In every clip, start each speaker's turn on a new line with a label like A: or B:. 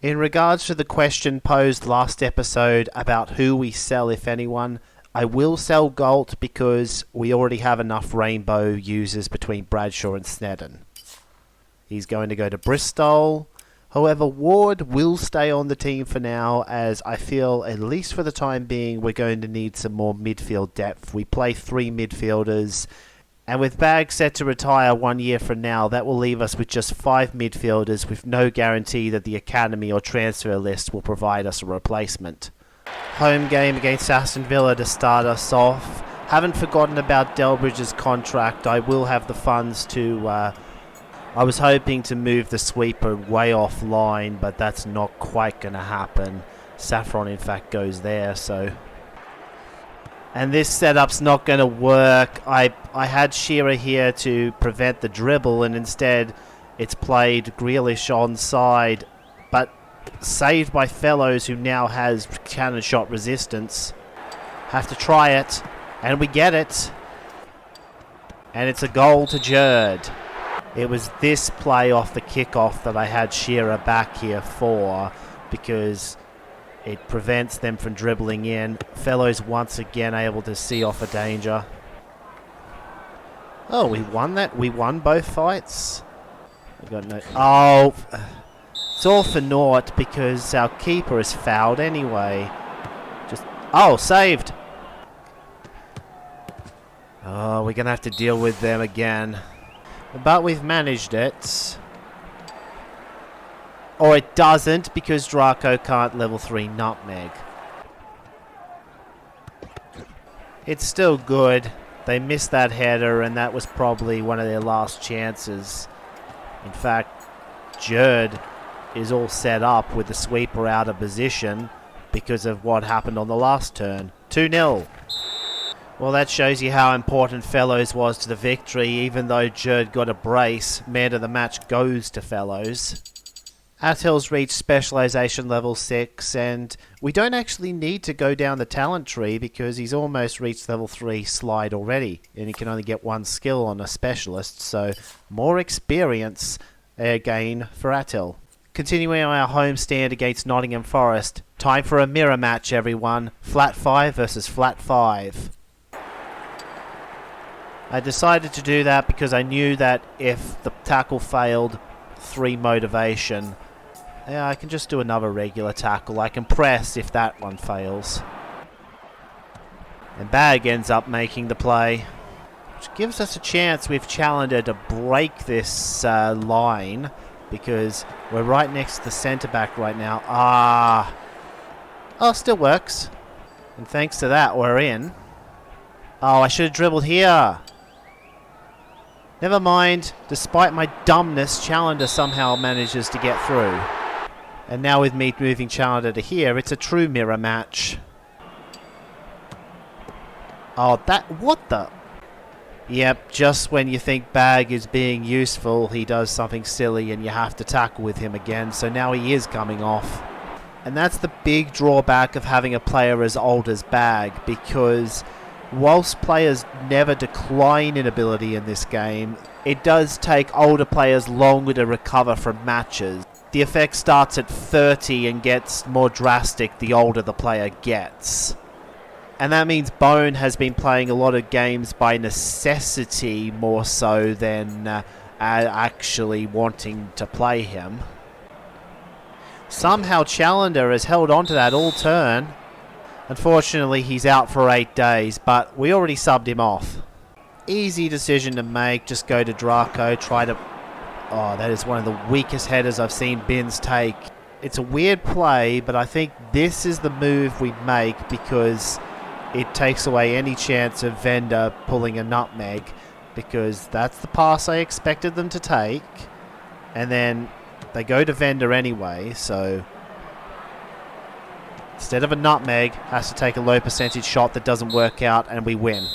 A: In regards to the question posed last episode about who we sell, if anyone, I will sell Galt because we already have enough Rainbow users between Bradshaw and Snedden. He's going to go to Bristol. However, Ward will stay on the team for now, as I feel, at least for the time being, we're going to need some more midfield depth. We play 3 midfielders, and with Bag set to retire 1 year from now, that will leave us with just 5 midfielders with no guarantee that the academy or transfer list will provide us a replacement. Home game against Aston Villa to start us off. Haven't forgotten about Delbridge's contract. I will have the funds to... I was hoping to move the sweeper way offline, but that's not quite going to happen. Saffron, in fact, goes there, so... And this setup's not going to work. I had Shearer here to prevent the dribble, and instead it's played Grealish onside, but saved by Fellows, who now has cannon shot resistance. Have to try it, and we get it. And it's a goal to Jerd. It was this play off the kickoff that I had Shearer back here for, because it prevents them from dribbling in. Fellows once again able to see off a danger. Oh, we won that? We won both fights? I got no... Oh, it's all for naught because our keeper is fouled anyway. Oh, saved! Oh, we're going to have to deal with them again. But we've managed it. Or it doesn't, because Draco can't level 3 nutmeg. It's still good. They missed that header, and that was probably one of their last chances. In fact, Jerd is all set up with the sweeper out of position because of what happened on the last turn. 2-0. Well, that shows you how important Fellows was to the victory. Even though Jerd got a brace, man of the match goes to Fellows. Attil's reached specialisation level 6, and we don't actually need to go down the talent tree because he's almost reached level 3 slide already, and he can only get 1 skill on a specialist, so more experience gain for Attil. Continuing on our home stand against Nottingham Forest. Time for a mirror match, everyone. Flat 5 versus flat 5. I decided to do that because I knew that if the tackle failed, 3 motivation. Yeah, I can just do another regular tackle. I can press if that one fails. And Bag ends up making the play, which gives us a chance with Challenger to break this line, because we're right next to the centre-back right now. Oh, still works. And thanks to that, we're in. Oh, I should have dribbled here. Never mind. Despite my dumbness, Challenger somehow manages to get through. And now with me moving Challenger to here, it's a true mirror match. Oh, what the? Yep, just when you think Bag is being useful, he does something silly and you have to tackle with him again. So now he is coming off. And that's the big drawback of having a player as old as Bag, because whilst players never decline in ability in this game, it does take older players longer to recover from matches. The effect starts at 30 and gets more drastic the older the player gets. And that means Bone has been playing a lot of games by necessity more so than actually wanting to play him. Somehow Challenger has held on to that all turn. Unfortunately, he's out for 8 days, but we already subbed him off. Easy decision to make. Just go to Draco, try to... Oh, that is one of the weakest headers I've seen Binns take. It's a weird play, but I think this is the move we make because it takes away any chance of Vendor pulling a nutmeg, because that's the pass I expected them to take. And then they go to Vendor anyway, so instead of a nutmeg, has to take a low percentage shot that doesn't work out, and we win.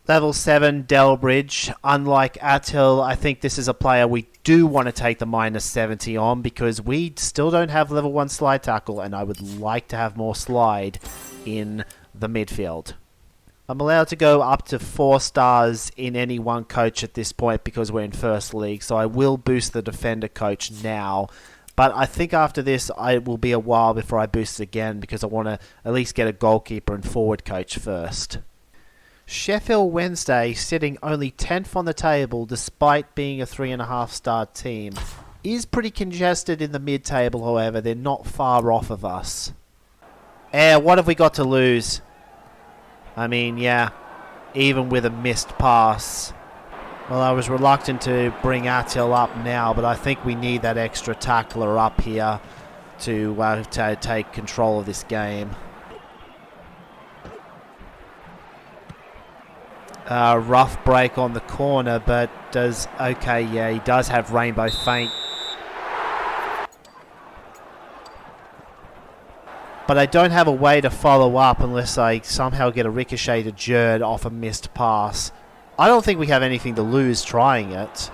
A: Level 7, Delbridge. Unlike Attil, I think this is a player we do want to take the minus 70 on, because we still don't have level 1 slide tackle, and I would like to have more slide in the midfield. I'm allowed to go up to 4 stars in any one coach at this point because we're in first league, so I will boost the defender coach now. But I think after this, it will be a while before I boost it again because I want to at least get a goalkeeper and forward coach first. Sheffield Wednesday sitting only 10th on the table despite being a 3.5-star team. Is pretty congested in the mid-table, however. They're not far off of us. What have we got to lose? I mean, yeah, even with a missed pass. Well, I was reluctant to bring Attil up now, but I think we need that extra tackler up here to take control of this game. Rough break on the corner, but he does have rainbow feint. But I don't have a way to follow up unless I somehow get a ricochet to Jerd off a missed pass. I don't think we have anything to lose trying it.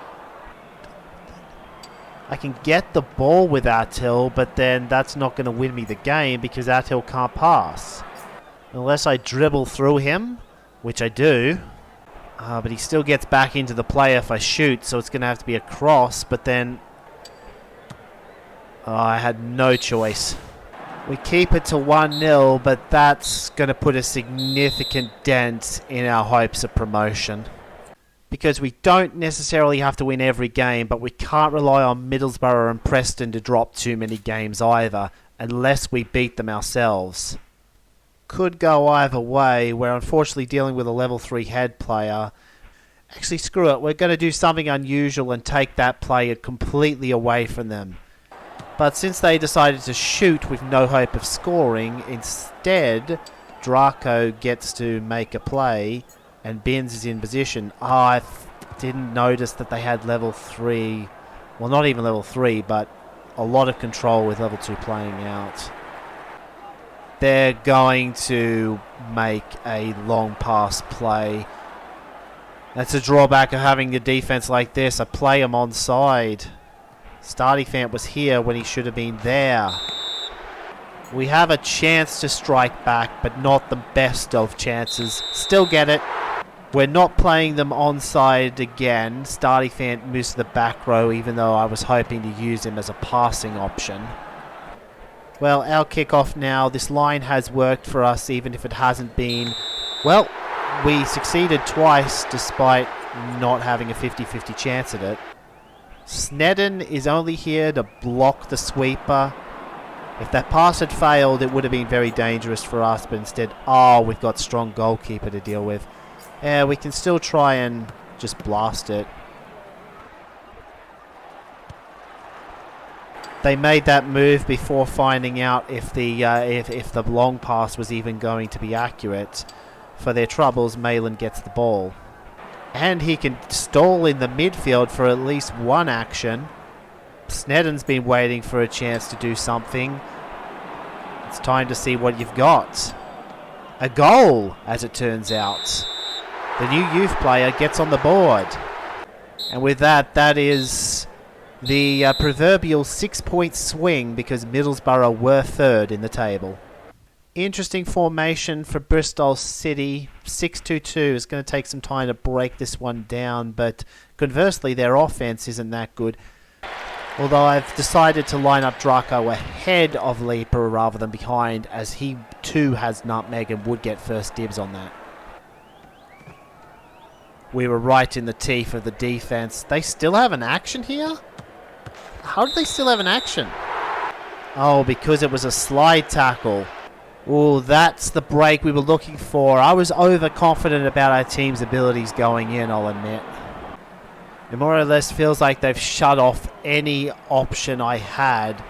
A: I can get the ball with Attil, but then that's not going to win me the game because Attil can't pass. Unless I dribble through him, which I do. But he still gets back into the play if I shoot, so it's going to have to be a cross, but then I had no choice. We keep it to 1-0, but that's going to put a significant dent in our hopes of promotion. Because we don't necessarily have to win every game, but we can't rely on Middlesbrough and Preston to drop too many games either, unless we beat them ourselves. Could go either way. We're unfortunately dealing with a level 3 head player. Actually, screw it. We're going to do something unusual and take that player completely away from them. But since they decided to shoot with no hope of scoring, instead, Draco gets to make a play and Binns is in position. I didn't notice that they had level 3. Well, not even level 3, but a lot of control with level 2 playing out. They're going to make a long pass play. That's a drawback of having a defense like this. I play him onside. Stardifant was here when he should have been there. We have a chance to strike back, but not the best of chances. Still get it. We're not playing them onside again. Stardifant moves to the back row, even though I was hoping to use him as a passing option. Well, our kickoff now. This line has worked for us, even if it hasn't been. Well, we succeeded twice, despite not having a 50-50 chance at it. Snedden is only here to block the sweeper. If that pass had failed, it would have been very dangerous for us, but instead, we've got strong goalkeeper to deal with. Yeah, we can still try and just blast it. They made that move before finding out if the long pass was even going to be accurate. For their troubles, Malin gets the ball. And he can stall in the midfield for at least one action. Snedden's been waiting for a chance to do something. It's time to see what you've got. A goal, as it turns out. The new youth player gets on the board. And with that, that is the proverbial 6-point swing because Middlesbrough were third in the table. Interesting formation for Bristol City. 6-2-2 is going to take some time to break this one down, but conversely, their offense isn't that good. Although I've decided to line up Draco ahead of Leaper rather than behind, as he too has nutmeg and would get first dibs on that. We were right in the teeth of the defense. They still have an action here? How do they still have an action? Oh, because it was a slide tackle. Oh, that's the break we were looking for. I was overconfident about our team's abilities going in, I'll admit. It more or less feels like they've shut off any option I had.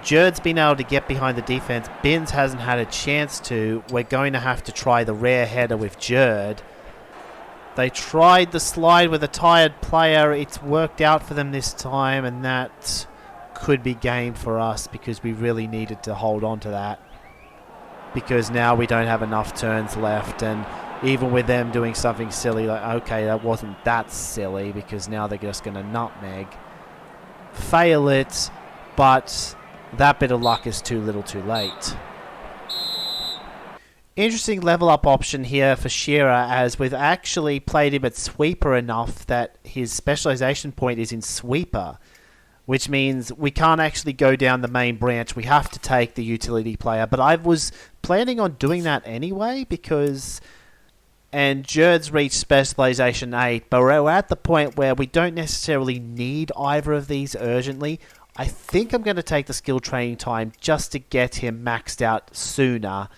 A: Jerd's been able to get behind the defense. Binns hasn't had a chance to. We're going to have to try the rare header with Jerd. They tried the slide with a tired player. It's worked out for them this time, and that could be game for us because we really needed to hold on to that. Because now we don't have enough turns left, and even with them doing something silly, like, okay, that wasn't that silly because now they're just going to nutmeg. Fail it, but that bit of luck is too little too late. Interesting level up option here for Shearer, as we've actually played him at sweeper enough that his specialization point is in sweeper. which means we can't actually go down the main branch. We have to take the utility player. But I was planning on doing that anyway because... And Jerd's reached Specialization 8, but we're at the point where we don't necessarily need either of these urgently. I think I'm going to take the skill training time just to get him maxed out sooner.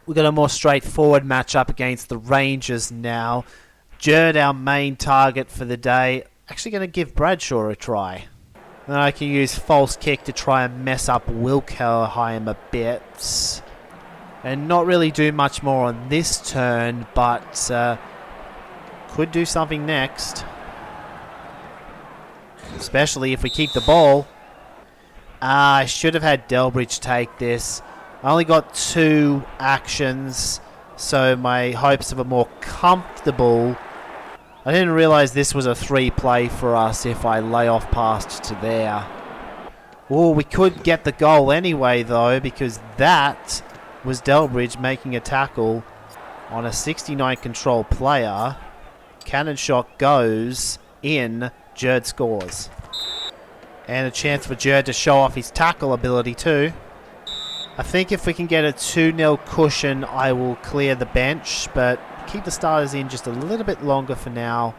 A: We've got a more straightforward matchup against the Rangers now. Jerd, our main target for the day. Actually going to give Bradshaw a try. Then I can use false kick to try and mess up Wilhelm a bit. And not really do much more on this turn, but could do something next. Especially if we keep the ball. I should have had Delbridge take this. I only got 2 actions, so my hopes of a more comfortable... I didn't realise this was a 3-play for us if I lay off past to there. Oh, we could get the goal anyway, though, because that was Delbridge making a tackle on a 69 control player. Cannon shot goes in. Jerd scores. And a chance for Jerd to show off his tackle ability too. I think if we can get a 2-0 cushion, I will clear the bench, but keep the starters in just a little bit longer for now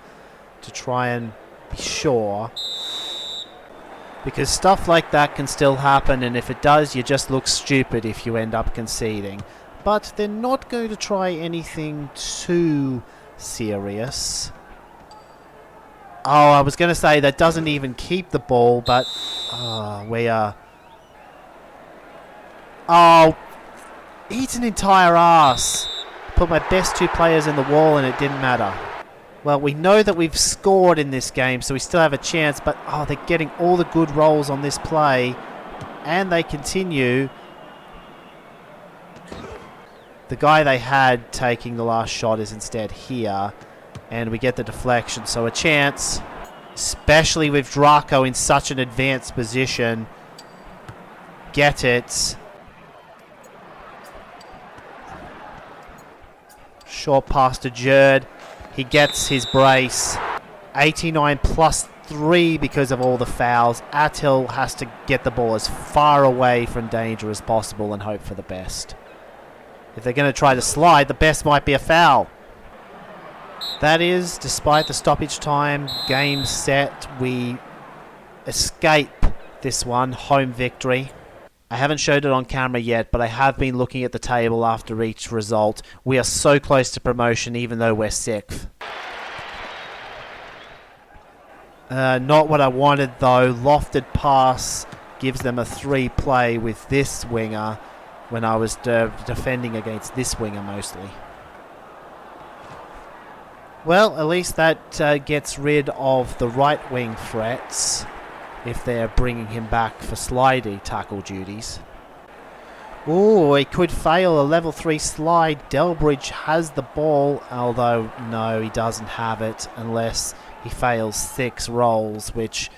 A: to try and be sure. Because stuff like that can still happen, and if it does, you just look stupid if you end up conceding. But they're not going to try anything too serious. Oh, I was going to say that doesn't even keep the ball, but we are... Oh, eat an entire ass. Put my best 2 players in the wall and it didn't matter. Well, we know that we've scored in this game, so we still have a chance, but they're getting all the good rolls on this play, and they continue. The guy they had taking the last shot is instead here, and we get the deflection, so a chance, especially with Draco in such an advanced position. Get it. Short pass to Jerd. He gets his brace. 89 plus 3 because of all the fouls. Attil has to get the ball as far away from danger as possible and hope for the best. If they're going to try to slide, the best might be a foul. That is, despite the stoppage time, game set, we escape this one. Home victory. I haven't showed it on camera yet, but I have been looking at the table after each result. We are so close to promotion, even though we're 6th. Not what I wanted, though. Lofted pass gives them a 3-play with this winger when I was defending against this winger mostly. Well, at least that gets rid of the right wing threats, if they're bringing him back for slidey tackle duties. Ooh, he could fail a level 3 slide. Delbridge has the ball, although no, he doesn't have it unless he fails 6 rolls, which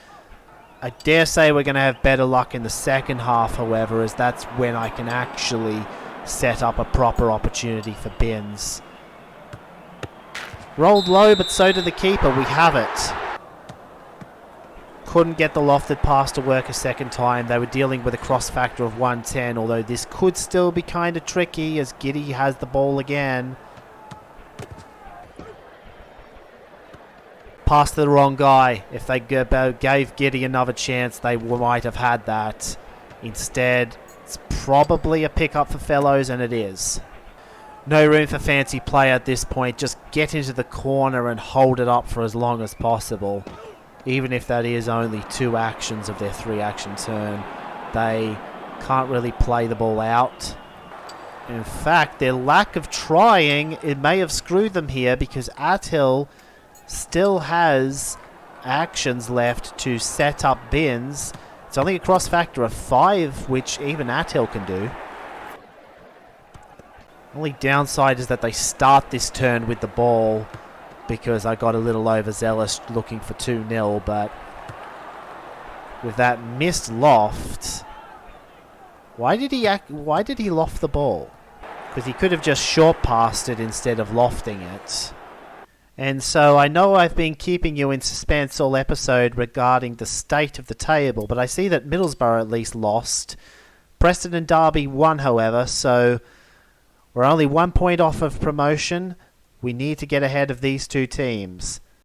A: I dare say we're going to have better luck in the second half, however, as that's when I can actually set up a proper opportunity for bins. Rolled low, but so did the keeper. We have it. Couldn't get the lofted pass to work a second time. They were dealing with a cross factor of 110, although this could still be kind of tricky as Giddy has the ball again. Pass to the wrong guy. If they gave Giddy another chance, they might have had that. Instead, it's probably a pickup for Fellows, and it is. No room for fancy play at this point. Just get into the corner and hold it up for as long as possible. Even if that is only 2 actions of their 3-action turn, they can't really play the ball out. In fact, their lack of trying, it may have screwed them here because Attil still has actions left to set up bins. It's only a cross factor of 5, which even Attil can do. Only downside is that they start this turn with the ball, because I got a little overzealous looking for 2-0, but with that missed loft, why did he loft the ball? Because he could have just short passed it instead of lofting it. And so I know I've been keeping you in suspense all episode regarding the state of the table, but I see that Middlesbrough at least lost. Preston and Derby won, however, so we're only 1 point off of promotion. We need to get ahead of these two teams.